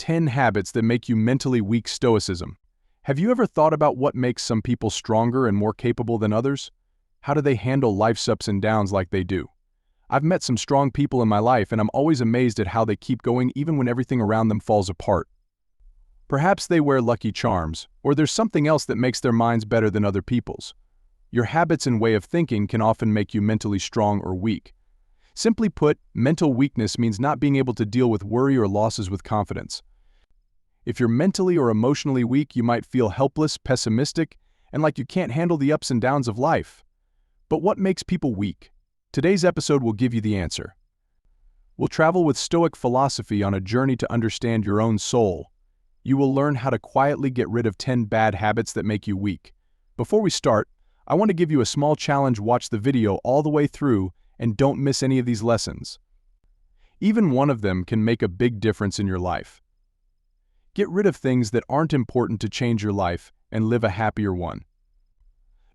10 habits that make you mentally weak. Stoicism. Have you ever thought about what makes some people stronger and more capable than others? How do they handle life's ups and downs like they do? I've met some strong people in my life, and I'm always amazed at how they keep going even when everything around them falls apart. Perhaps they wear lucky charms, or there's something else that makes their minds better than other people's. Your habits and way of thinking can often make you mentally strong or weak. Simply put, mental weakness means not being able to deal with worry or losses with confidence. If you're mentally or emotionally weak, you might feel helpless, pessimistic, and like you can't handle the ups and downs of life. But what makes people weak? Today's episode will give you the answer. We'll travel with Stoic philosophy on a journey to understand your own soul. You will learn how to quietly get rid of 10 bad habits that make you weak. Before we start, I want to give you a small challenge. Watch the video all the way through and don't miss any of these lessons. Even one of them can make a big difference in your life. Get rid of things that aren't important to change your life and live a happier one.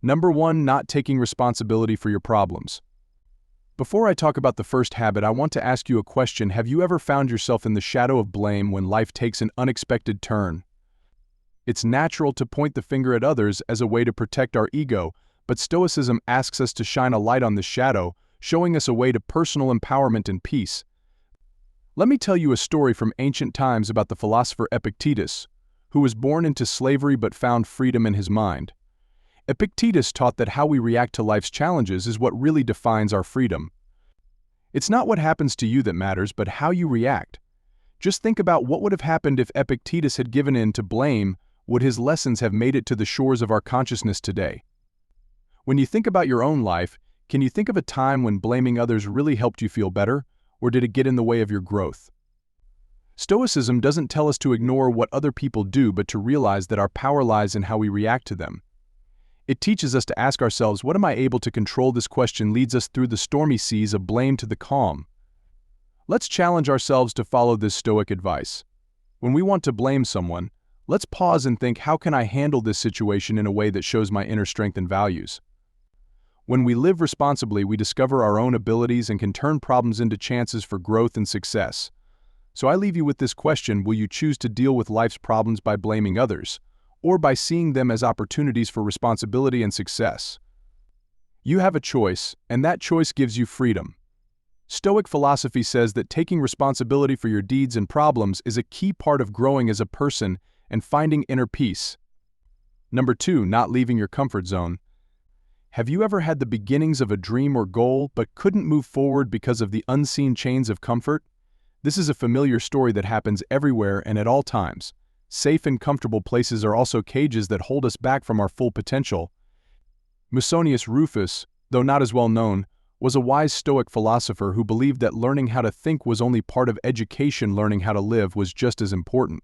Number 1, not taking responsibility for your problems. Before I talk about the first habit, I want to ask you a question. Have you ever found yourself in the shadow of blame when life takes an unexpected turn? It's natural to point the finger at others as a way to protect our ego, but Stoicism asks us to shine a light on this shadow, showing us a way to personal empowerment and peace. Let me tell you a story from ancient times about the philosopher Epictetus, who was born into slavery but found freedom in his mind. Epictetus taught that how we react to life's challenges is what really defines our freedom. It's not what happens to you that matters, but how you react. Just think about what would have happened if Epictetus had given in to blame. Would his lessons have made it to the shores of our consciousness today? When you think about your own life, can you think of a time when blaming others really helped you feel better, or did it get in the way of your growth? Stoicism doesn't tell us to ignore what other people do, but to realize that our power lies in how we react to them. It teaches us to ask ourselves, what am I able to control? This question leads us through the stormy seas of blame to the calm. Let's challenge ourselves to follow this Stoic advice. When we want to blame someone, let's pause and think, how can I handle this situation in a way that shows my inner strength and values? When we live responsibly, we discover our own abilities and can turn problems into chances for growth and success. So I leave you with this question: will you choose to deal with life's problems by blaming others, or by seeing them as opportunities for responsibility and success? You have a choice, and that choice gives you freedom. Stoic philosophy says that taking responsibility for your deeds and problems is a key part of growing as a person and finding inner peace. Number 2, not leaving your comfort zone. Have you ever had the beginnings of a dream or goal but couldn't move forward because of the unseen chains of comfort? This is a familiar story that happens everywhere and at all times. Safe and comfortable places are also cages that hold us back from our full potential. Musonius Rufus, though not as well known, was a wise Stoic philosopher who believed that learning how to think was only part of education. Learning how to live was just as important.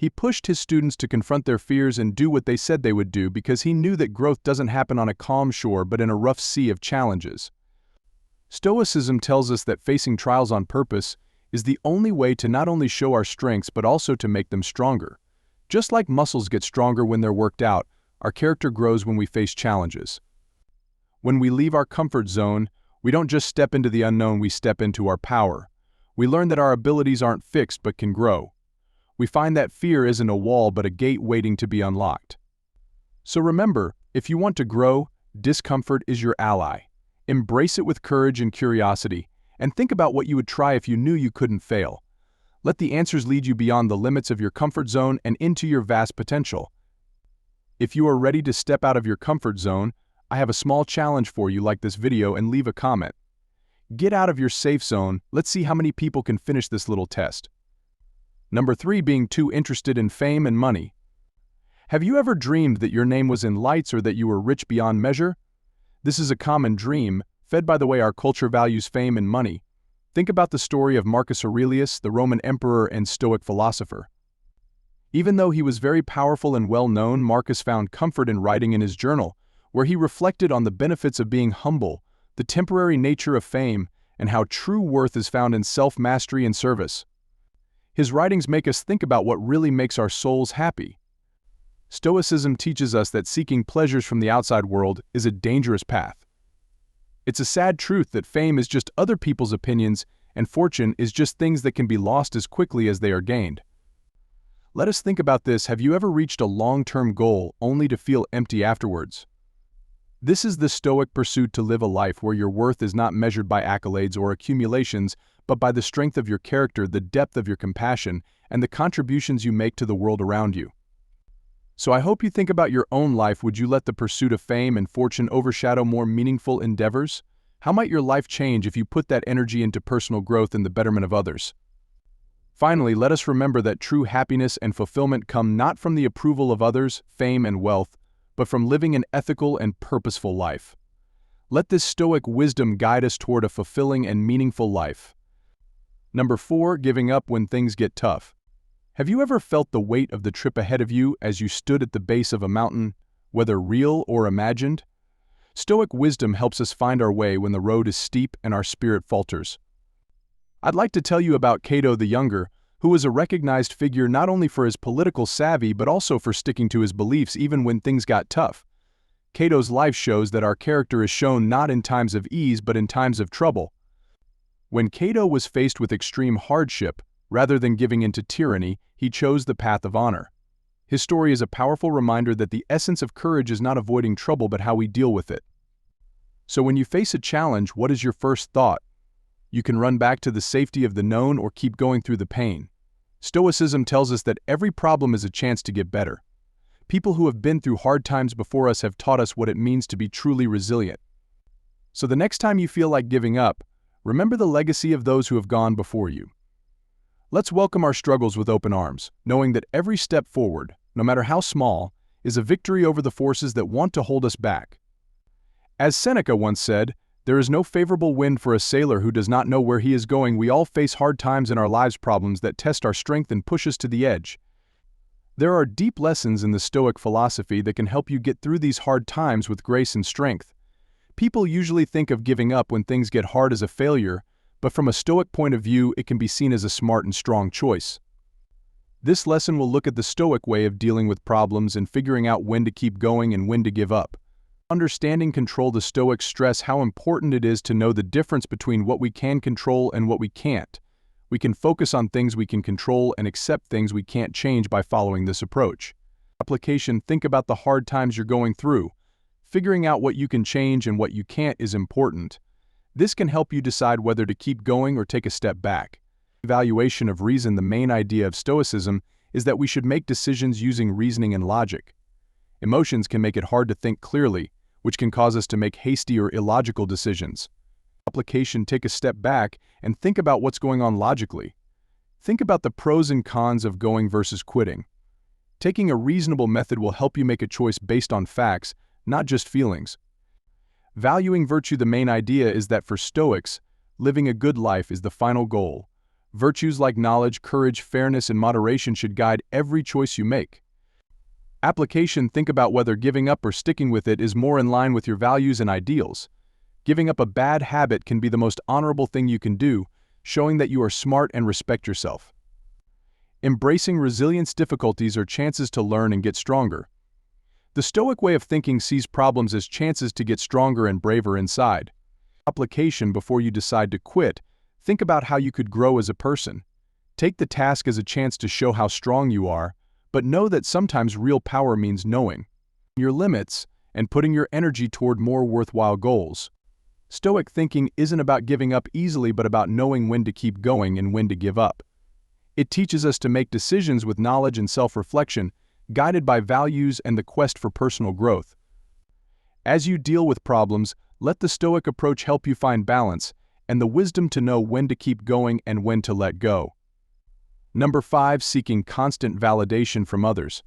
He pushed his students to confront their fears and do what they said they would do, because he knew that growth doesn't happen on a calm shore but in a rough sea of challenges. Stoicism tells us that facing trials on purpose is the only way to not only show our strengths but also to make them stronger. Just like muscles get stronger when they're worked out, our character grows when we face challenges. When we leave our comfort zone, we don't just step into the unknown, we step into our power. We learn that our abilities aren't fixed but can grow. We find that fear isn't a wall but a gate waiting to be unlocked. So remember, if you want to grow, discomfort is your ally. Embrace it with courage and curiosity, and think about what you would try if you knew you couldn't fail. Let the answers lead you beyond the limits of your comfort zone and into your vast potential. If you are ready to step out of your comfort zone, I have a small challenge for you. Like this video and leave a comment. Get out of your safe zone. Let's see how many people can finish this little test. Number 3, being too interested in fame and money. Have you ever dreamed that your name was in lights or that you were rich beyond measure? This is a common dream, fed by the way our culture values fame and money. Think about the story of Marcus Aurelius, the Roman emperor and Stoic philosopher. Even though he was very powerful and well-known, Marcus found comfort in writing in his journal, where he reflected on the benefits of being humble, the temporary nature of fame, and how true worth is found in self-mastery and service. His writings make us think about what really makes our souls happy. Stoicism teaches us that seeking pleasures from the outside world is a dangerous path. It's a sad truth that fame is just other people's opinions and fortune is just things that can be lost as quickly as they are gained. Let us think about this. Have you ever reached a long-term goal only to feel empty afterwards? This is the Stoic pursuit to live a life where your worth is not measured by accolades or accumulations, but by the strength of your character, the depth of your compassion, and the contributions you make to the world around you. So I hope you think about your own life. Would you let the pursuit of fame and fortune overshadow more meaningful endeavors? How might your life change if you put that energy into personal growth and the betterment of others? Finally, let us remember that true happiness and fulfillment come not from the approval of others, fame and wealth, but from living an ethical and purposeful life. Let this Stoic wisdom guide us toward a fulfilling and meaningful life. Number 4, giving up when things get tough. Have you ever felt the weight of the trip ahead of you as you stood at the base of a mountain, whether real or imagined? Stoic wisdom helps us find our way when the road is steep and our spirit falters. I'd like to tell you about Cato the Younger, who was a recognized figure not only for his political savvy but also for sticking to his beliefs even when things got tough. Cato's life shows that our character is shown not in times of ease but in times of trouble. When Cato was faced with extreme hardship, rather than giving in to tyranny, he chose the path of honor. His story is a powerful reminder that the essence of courage is not avoiding trouble but how we deal with it. So when you face a challenge, what is your first thought? You can run back to the safety of the known or keep going through the pain. Stoicism tells us that every problem is a chance to get better. People who have been through hard times before us have taught us what it means to be truly resilient. So the next time you feel like giving up, remember the legacy of those who have gone before you. Let's welcome our struggles with open arms, knowing that every step forward, no matter how small, is a victory over the forces that want to hold us back. As Seneca once said, there is no favorable wind for a sailor who does not know where he is going. We all face hard times in our lives, problems that test our strength and push us to the edge. There are deep lessons in the Stoic philosophy that can help you get through these hard times with grace and strength. People usually think of giving up when things get hard as a failure, but from a Stoic point of view, it can be seen as a smart and strong choice. This lesson will look at the Stoic way of dealing with problems and figuring out when to keep going and when to give up. Understanding control. The Stoics stress how important it is to know the difference between what we can control and what we can't. We can focus on things we can control and accept things we can't change by following this approach. Application. Think about the hard times you're going through. Figuring out what you can change and what you can't is important. This can help you decide whether to keep going or take a step back. Evaluation of reason. The main idea of Stoicism is that we should make decisions using reasoning and logic. Emotions can make it hard to think clearly, which can cause us to make hasty or illogical decisions. Application. Take a step back and think about what's going on logically. Think about the pros and cons of going versus quitting. Taking a reasonable method will help you make a choice based on facts, not just feelings. Valuing virtue. The main idea is that for Stoics, living a good life is the final goal. Virtues like knowledge, courage, fairness, and moderation should guide every choice you make. Application. Think about whether giving up or sticking with it is more in line with your values and ideals. Giving up a bad habit can be the most honorable thing you can do, showing that you are smart and respect yourself. Embracing resilience. Difficulties are chances to learn and get stronger. The Stoic way of thinking sees problems as chances to get stronger and braver inside. Application. Before you decide to quit, think about how you could grow as a person. Take the task as a chance to show how strong you are, but know that sometimes real power means knowing your limits and putting your energy toward more worthwhile goals. Stoic thinking isn't about giving up easily but about knowing when to keep going and when to give up. It teaches us to make decisions with knowledge and self-reflection, guided by values and the quest for personal growth. As you deal with problems, let the Stoic approach help you find balance and the wisdom to know when to keep going and when to let go. Number 5. Seeking constant validation from others.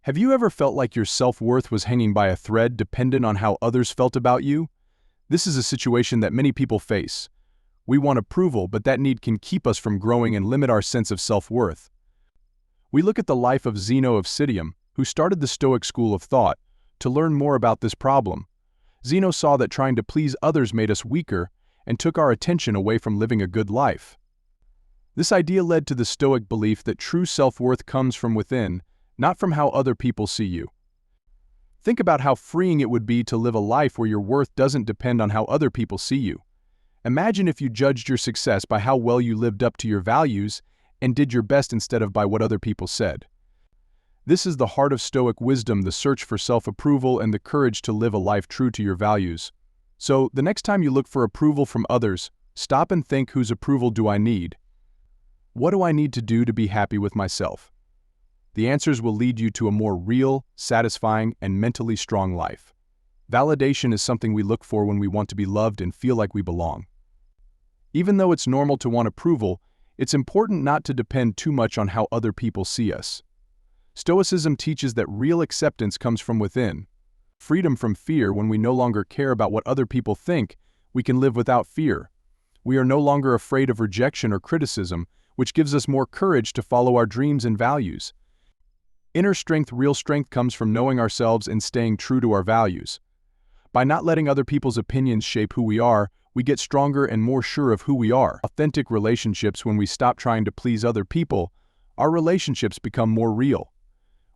Have you ever felt like your self-worth was hanging by a thread dependent on how others felt about you? This is a situation that many people face. We want approval, but that need can keep us from growing and limit our sense of self-worth. We look at the life of Zeno of Citium, who started the Stoic school of thought, to learn more about this problem. Zeno saw that trying to please others made us weaker and took our attention away from living a good life. This idea led to the Stoic belief that true self-worth comes from within, not from how other people see you. Think about how freeing it would be to live a life where your worth doesn't depend on how other people see you. Imagine if you judged your success by how well you lived up to your values and did your best instead of by what other people said. This is the heart of Stoic wisdom, the search for self-approval and the courage to live a life true to your values. So, the next time you look for approval from others, stop and think, whose approval do I need? What do I need to do to be happy with myself? The answers will lead you to a more real, satisfying, and mentally strong life. Validation is something we look for when we want to be loved and feel like we belong. Even though it's normal to want approval, it's important not to depend too much on how other people see us. Stoicism teaches that real acceptance comes from within. Freedom from fear. When we no longer care about what other people think, we can live without fear. We are no longer afraid of rejection or criticism, which gives us more courage to follow our dreams and values. Inner strength. Real strength comes from knowing ourselves and staying true to our values. By not letting other people's opinions shape who we are, we get stronger and more sure of who we are. Authentic relationships. When we stop trying to please other people, our relationships become more real.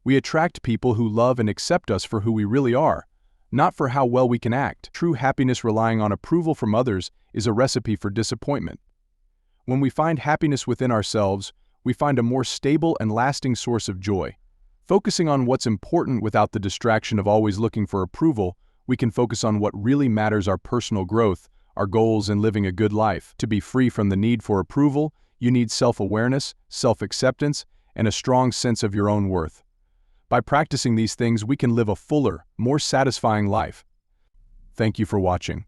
We attract people who love and accept us for who we really are, not for how well we can act. True happiness. Relying on approval from others is a recipe for disappointment. When we find happiness within ourselves, we find a more stable and lasting source of joy. Focusing on what's important without the distraction of always looking for approval, we can focus on what really matters: our personal growth, our goals, and living a good life. To be free from the need for approval, you need self-awareness, self-acceptance, and a strong sense of your own worth. By practicing these things, we can live a fuller, more satisfying life. Thank you for watching.